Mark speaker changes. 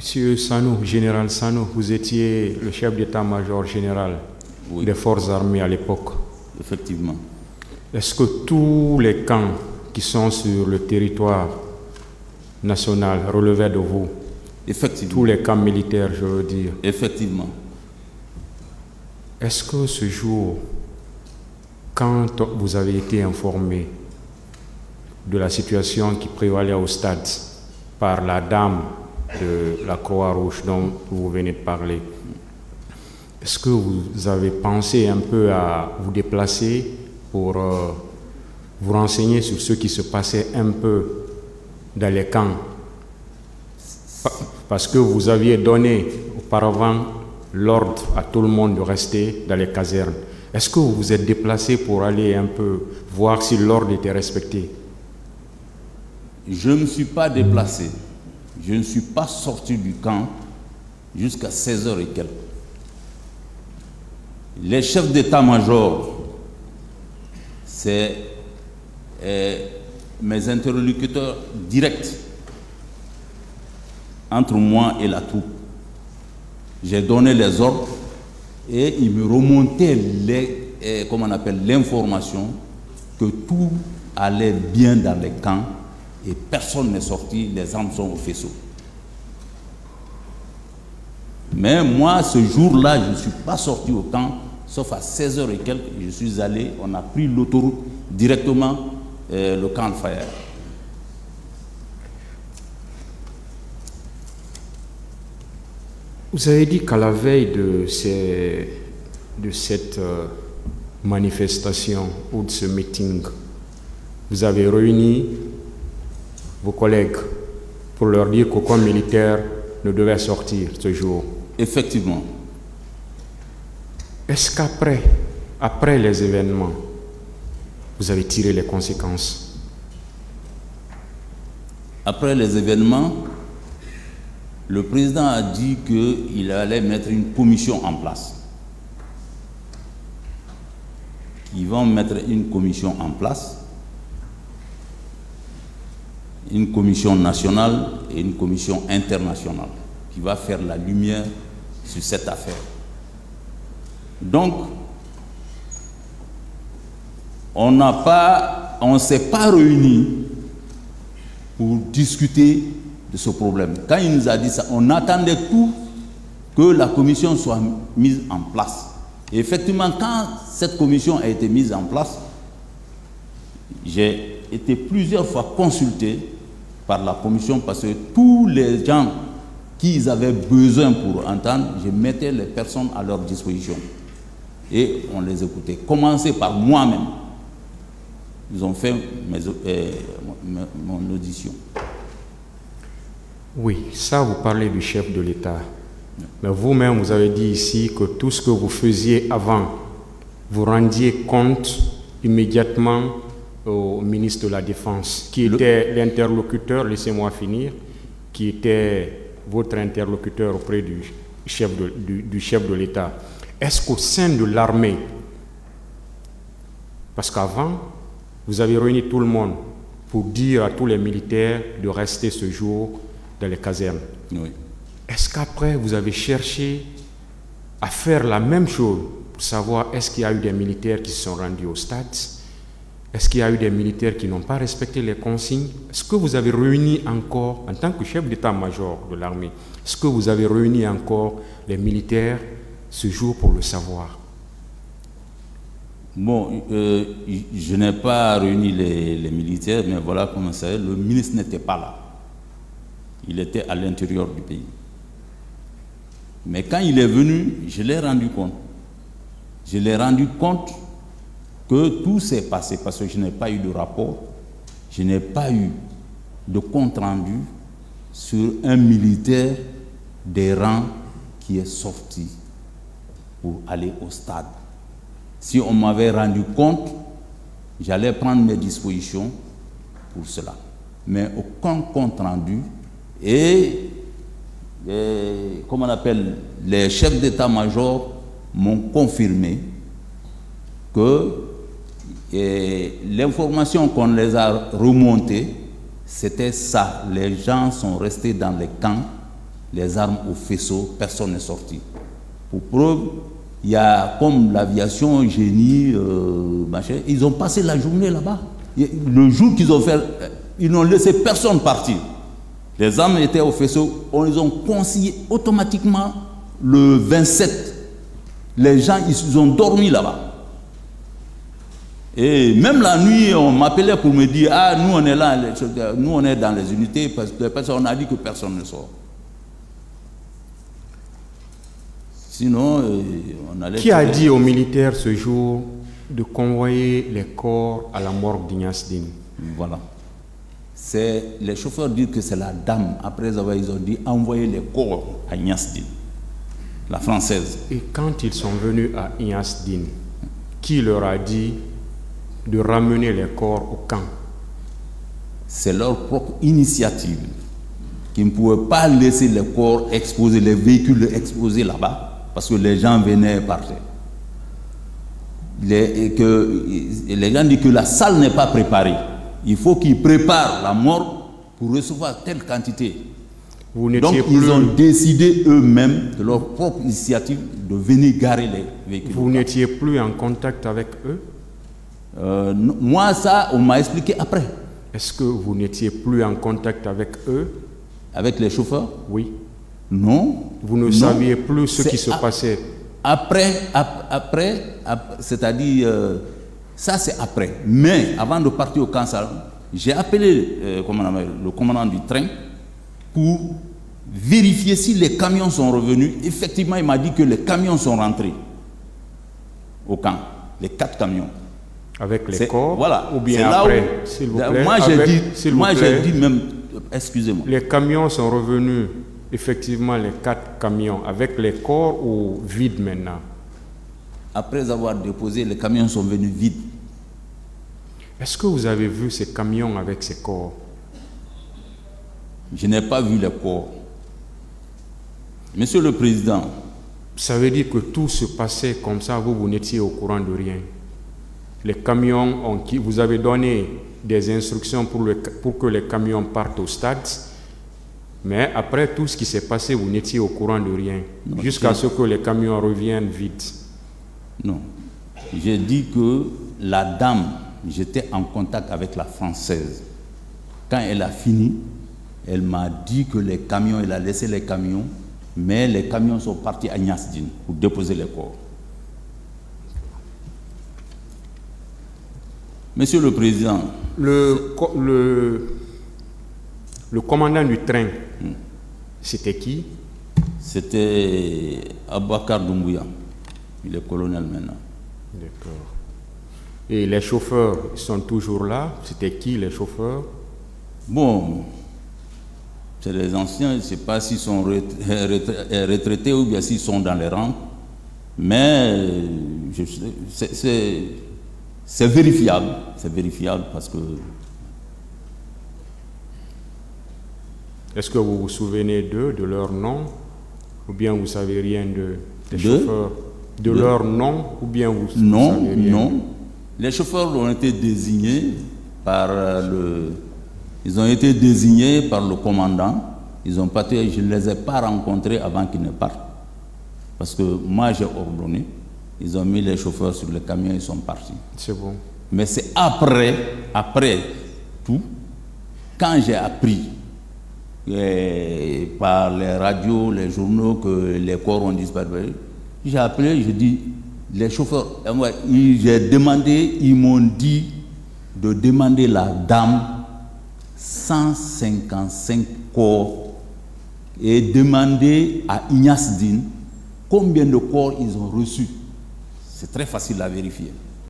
Speaker 1: Monsieur Sanou, général Sanou, vous étiez le chef d'état-major général des forces armées à l'époque.
Speaker 2: Effectivement.
Speaker 1: Est-ce que tous les camps qui sont sur le territoire national relevaient de vous?
Speaker 2: Effectivement.
Speaker 1: Tous les camps militaires, je veux dire.
Speaker 2: Effectivement.
Speaker 1: Est-ce que ce jour, quand vous avez été informé de la situation qui prévalait au stade par la dame de la Croix-Rouge dont vous venez de parler, est-ce que vous avez pensé un peu à vous déplacer pour vous renseigner sur ce qui se passait un peu dans les camps? Parce que vous aviez donné auparavant l'ordre à tout le monde de rester dans les casernes. Est-ce que vous vous êtes déplacé pour aller un peu voir si l'ordre était respecté?
Speaker 2: Je ne me suis pas déplacé. Je ne suis pas sorti du camp jusqu'à 16h et quelques. Les chefs d'état-major, c'est mes interlocuteurs directs entre moi et la troupe. J'ai donné les ordres et ils me remontaient l'information que tout allait bien dans les camps et personne n'est sorti, les armes sont au faisceau. Mais moi, ce jour-là, je ne suis pas sorti au camp, sauf à 16h et quelques, je suis allé, on a pris l'autoroute directement, le camp Al-Fayr.
Speaker 1: Vous avez dit qu'à la veille de cette manifestation ou de ce meeting, vous avez réuni vos collègues pour leur dire qu'aucun militaire ne devait sortir ce jour.
Speaker 2: Effectivement.
Speaker 1: Est-ce après les événements, vous avez tiré les conséquences?
Speaker 2: Après les événements, le président a dit qu'il allait mettre une commission en place. Ils vont mettre une commission en place, une commission nationale et une commission internationale qui va faire la lumière sur cette affaire. Donc, on ne s'est pas réunis pour discuter de ce problème. Quand il nous a dit ça, on attendait tout que la commission soit mise en place. Et effectivement, quand cette commission a été mise en place, j'ai été plusieurs fois consulté par la commission parce que tous les gens qu'ils avaient besoin pour entendre, je mettais les personnes à leur disposition. Et on les écoutait. Commencer par moi-même. Ils ont fait mon audition.
Speaker 1: Oui, ça vous parlez du chef de l'État. Mais vous-même, vous avez dit ici que tout ce que vous faisiez avant, vous rendiez compte immédiatement au ministre de la Défense, qui était l'interlocuteur, laissez-moi finir, qui était votre interlocuteur auprès du chef de l'État. Est-ce qu'au sein de l'armée, parce qu'avant, vous avez réuni tout le monde pour dire à tous les militaires de rester ce jour dans les casernes.
Speaker 2: Oui.
Speaker 1: Est-ce qu'après, vous avez cherché à faire la même chose pour savoir est-ce qu'il y a eu des militaires qui se sont rendus au stade? Est-ce qu'il y a eu des militaires qui n'ont pas respecté les consignes? Est-ce que vous avez réuni encore, en tant que chef d'état-major de l'armée, est-ce que vous avez réuni encore les militaires ce jour pour le savoir?
Speaker 2: Bon, je n'ai pas réuni les militaires, mais voilà comment ça est. Le ministre n'était pas là. Il était à l'intérieur du pays. Mais quand il est venu, je l'ai rendu compte. Je l'ai rendu compte que tout s'est passé parce que je n'ai pas eu de rapport, je n'ai pas eu de compte rendu sur un militaire des rangs qui est sorti pour aller au stade. Si on m'avait rendu compte, j'allais prendre mes dispositions pour cela. Mais aucun compte rendu et comment on appelle, les chefs d'état-major m'ont confirmé que l'information qu'on les a remontée, c'était ça. Les gens sont restés dans les camps les armes au faisceau, personne n'est sorti. Pour preuve, il y a comme l'aviation, génie, machin, ils ont passé la journée là-bas. Le jour qu'ils ont fait, ils n'ont laissé personne partir. Les armes étaient au faisceau, ils ont consigné automatiquement le 27. Les gens, ils ont dormi là-bas. Et même la nuit, on m'appelait pour me dire, ah, nous on est là, nous on est dans les unités, parce qu'on a dit que personne ne sort. Sinon, on allait...
Speaker 1: Qui a dit aux militaires ce jour de convoyer les corps à la morgue d'Ignace Dine?
Speaker 2: Voilà. Les chauffeurs disent que c'est la dame, après avoir, ils ont dit, envoyer les corps à Ignace Dine, la française.
Speaker 1: Et quand ils sont venus à Ignace Dine, qui leur a dit de ramener les corps au camp?
Speaker 2: C'est leur propre initiative, qui ne pouvaient pas laisser les corps exposés, les véhicules exposés là-bas, parce que les gens venaient et partaient. Les gens disent que la salle n'est pas préparée. Il faut qu'ils préparent la mort pour recevoir telle quantité. Donc ils ont décidé eux-mêmes, de leur propre initiative, de venir garer les véhicules.
Speaker 1: Vous n'étiez plus en contact avec eux?
Speaker 2: Moi, ça, on m'a expliqué après.
Speaker 1: Est-ce que vous n'étiez plus en contact avec eux?
Speaker 2: Avec les chauffeurs?
Speaker 1: Oui.
Speaker 2: Non.
Speaker 1: Vous ne saviez plus ce qui se passait?
Speaker 2: Après, c'est-à-dire, ça c'est après. Mais avant de partir au camp, j'ai appelé le commandant du train pour vérifier si les camions sont revenus. Effectivement, il m'a dit que les camions sont rentrés au camp, les 4 camions.
Speaker 1: Avec les corps,
Speaker 2: voilà,
Speaker 1: ou bien après, s'il vous plaît?
Speaker 2: Moi j'ai dit même, excusez-moi.
Speaker 1: Les camions sont revenus, effectivement les 4 camions, avec les corps ou vides maintenant?
Speaker 2: Après avoir déposé, les camions sont venus vides.
Speaker 1: Est-ce que vous avez vu ces camions avec ces corps?
Speaker 2: Je n'ai pas vu les corps. Monsieur le Président.
Speaker 1: Ça veut dire que tout se passait comme ça, vous n'étiez au courant de rien? Les camions, vous avez donné des instructions pour que les camions partent au stade, mais après tout ce qui s'est passé, vous n'étiez au courant de rien, jusqu'à ce que les camions reviennent vides.
Speaker 2: Non. J'ai dit que la dame, j'étais en contact avec la française. Quand elle a fini, elle m'a dit que les camions, elle a laissé les camions, mais les camions sont partis à Ignace Dine pour déposer les corps. Monsieur le Président,
Speaker 1: le commandant du train, c'était qui?
Speaker 2: C'était Aboubacar Doumbouya. Il est colonel maintenant.
Speaker 1: D'accord. Et les chauffeurs, ils sont toujours là? C'était qui les chauffeurs? Bon,
Speaker 2: c'est les anciens, je ne sais pas s'ils sont retraités ou bien s'ils sont dans les rangs, mais c'est vérifiable parce que...
Speaker 1: Est-ce que vous vous souvenez d'eux, de leur nom, ou bien vous ne savez rien des chauffeurs? De leur nom, ou bien vous savez rien?
Speaker 2: Non. Les chauffeurs ont été désignés par ils ont été désignés par le commandant. Ils ont parti, je ne les ai pas rencontrés avant qu'ils ne partent. Parce que moi, j'ai ordonné. Ils ont mis les chauffeurs sur le camion, ils sont partis.
Speaker 1: C'est bon.
Speaker 2: Mais c'est après tout, quand j'ai appris par les radios, les journaux que les corps ont disparu, j'ai appelé, je dis, les chauffeurs, j'ai demandé, ils m'ont dit de demander la dame 155 corps et demander à Ignace Dine combien de corps ils ont reçus. C'est très facile à vérifier.